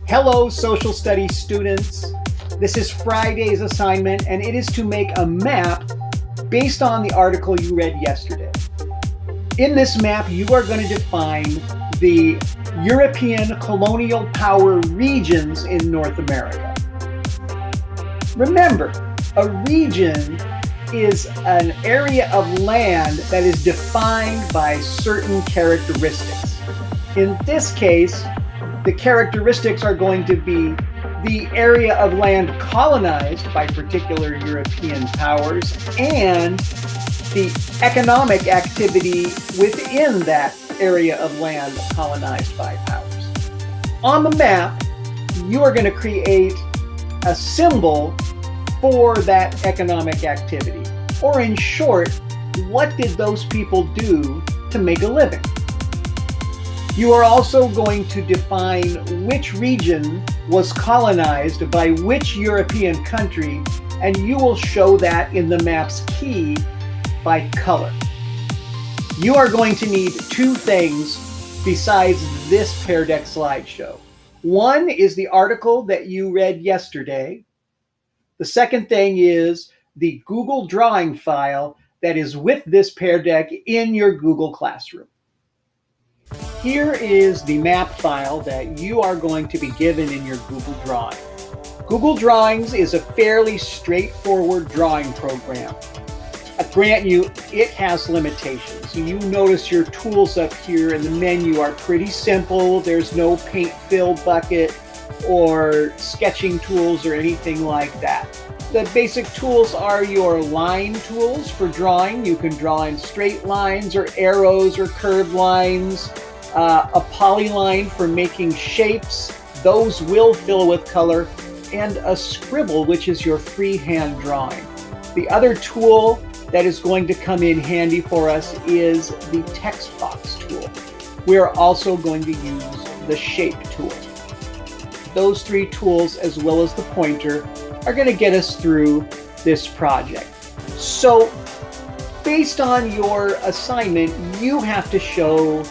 Hello, social studies students. This is Friday's assignment, and it is to make a map based on the article you read yesterday. In this map, you are going to define the European colonial power regions in North America. Remember, a region is an area of land that is defined by certain characteristics. In this case, the characteristics are going to be the area of land colonized by particular European powers and the economic activity within that area of land colonized by powers. On the map, you are going to create a symbol for that economic activity. Or in short, what did those people do to make a living? You are also going to define which region was colonized by which European country, and you will show that in the map's key by color. You are going to need two things besides this Pear Deck slideshow. One is the article that you read yesterday. The second thing is the Google drawing file that is with this Pear Deck in your Google Classroom. Here is the map file that you are going to be given in your Google Drawing. Google Drawings is a fairly straightforward drawing program. I grant you, it has limitations. You notice your tools up here in the menu are pretty simple. There's no paint fill bucket or sketching tools or anything like that. The basic tools are your line tools for drawing. You can draw in straight lines or arrows or curved lines. A polyline for making shapes. Those will fill with color. And a scribble, which is your freehand drawing. The other tool that is going to come in handy for us is the text box tool. We are also going to use the shape tool. Those three tools, as well as the pointer, are going to get us through this project. So, based on your assignment, you have to show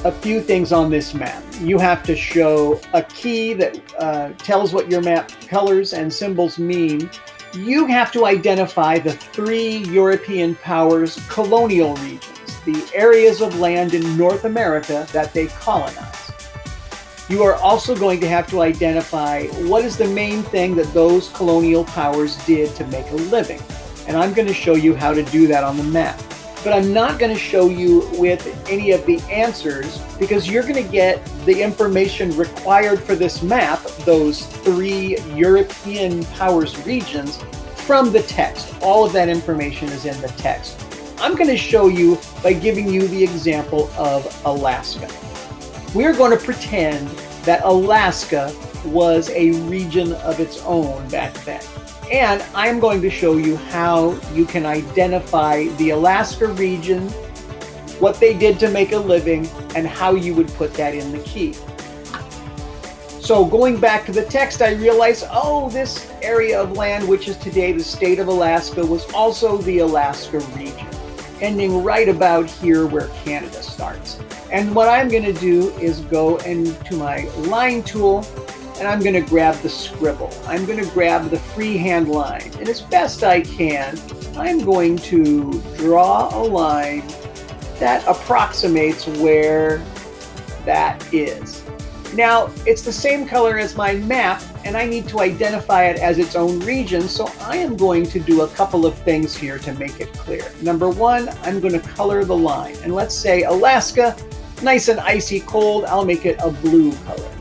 a few things on this map. You have to show a key that tells what your map colors and symbols mean. You have to identify the three European powers' colonial regions, the areas of land in North America that they colonized. You are also going to have to identify what is the main thing that those colonial powers did to make a living. And I'm going to show you how to do that on the map. But I'm not going to show you with any of the answers because you're going to get the information required for this map, those three European powers regions, from the text. All of that information is in the text. I'm going to show you by giving you the example of Alaska. We're going to pretend that Alaska was a region of its own back then. And I'm going to show you how you can identify the Alaska region, what they did to make a living, and how you would put that in the key. So going back to the text, I realized, oh, this area of land, which is today the state of Alaska, was also the Alaska region, ending right about here where Canada starts. And what I'm going to do is go into my line tool, and I'm going to grab the scribble. I'm going to grab the freehand line. And as best I can, I'm going to draw a line that approximates where that is. Now, it's the same color as my map, and I need to identify it as its own region, so I am going to do a couple of things here to make it clear. Number one, I'm going to color the line. And let's say Alaska, nice and icy cold, I'll make it a blue color.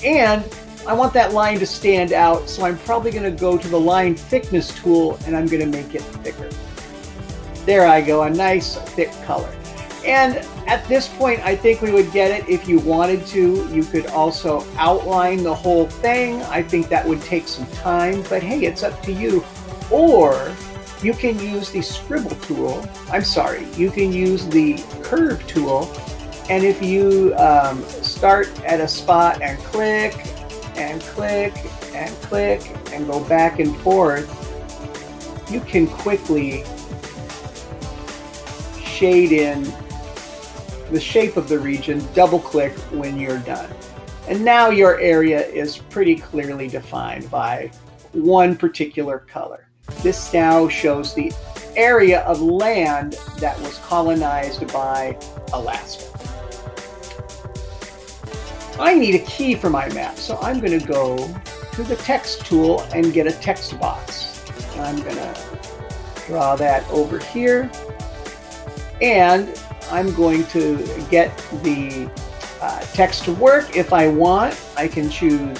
And I want that line to stand out, so I'm probably going to go to the line thickness tool and I'm going to make it thicker. There I go, a nice thick color. And at this point, I think we would get it. If you wanted to, you could also outline the whole thing. I think that would take some time, but hey, it's up to you. Or you can use the scribble tool. You can use the curve tool. And if you start at a spot and click and click and click and go back and forth, you can quickly shade in the shape of the region, double click when you're done. And now your area is pretty clearly defined by one particular color. This now shows the area of land that was colonized by Alaska. I need a key for my map, so I'm going to go to the text tool and get a text box. And I'm going to draw that over here, and I'm going to get the text to work. If I want, I can choose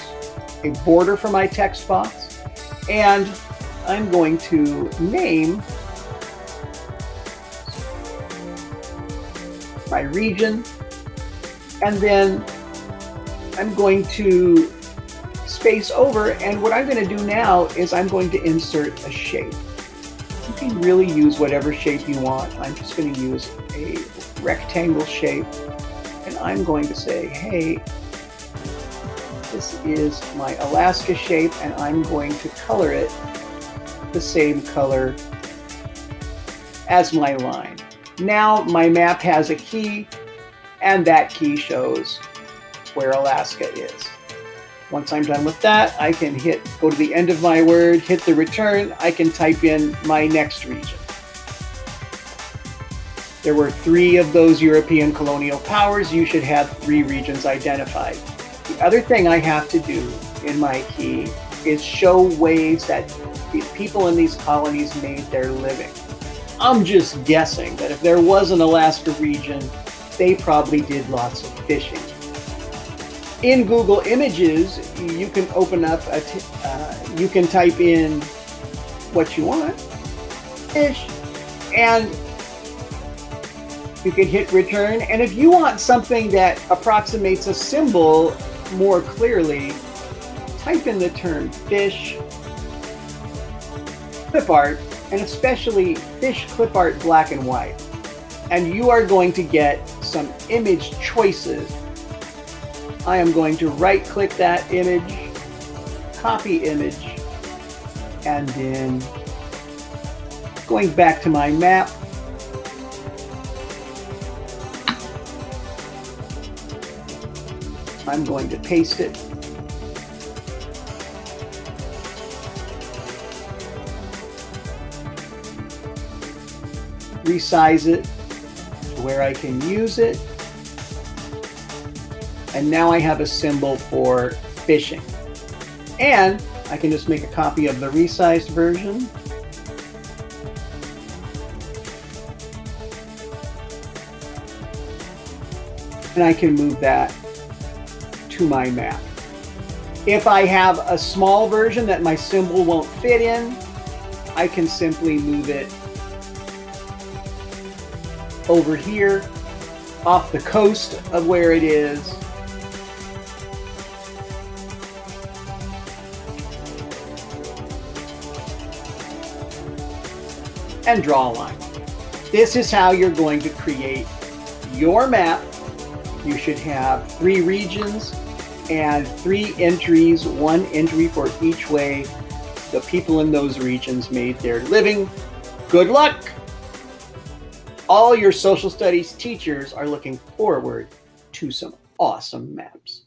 a border for my text box, and I'm going to name my region, and then I'm going to space over, and what I'm going to do now is I'm going to insert a shape. You can really use whatever shape you want. I'm just going to use a rectangle shape, and I'm going to say, hey, this is my Alaska shape, and I'm going to color it the same color as my line. Now my map has a key, and that key shows where Alaska is. Once I'm done with that, I can go to the end of my word, hit the return. I can type in my next region. There were 3 of those European colonial powers. You should have 3 regions identified. The other thing I have to do in my key is show ways that the people in these colonies made their living. I'm just guessing that if there was an Alaska region, they probably did lots of fishing. In Google Images, you can open up you can type in what you want, fish, and you can hit return. And if you want something that approximates a symbol more clearly, type in the term fish, clip art, and especially fish clip art black and white. And you are going to get some image choices. I am going to right-click that image, copy image, and then going back to my map, I'm going to paste it. Resize it to where I can use it. And now I have a symbol for fishing. And I can just make a copy of the resized version. And I can move that to my map. If I have a small version that my symbol won't fit in, I can simply move it over here off the coast of where it is. And draw a line. This is how you're going to create your map. You should have 3 regions and 3 entries, 1 entry for each way the people in those regions made their living. Good luck! All your social studies teachers are looking forward to some awesome maps.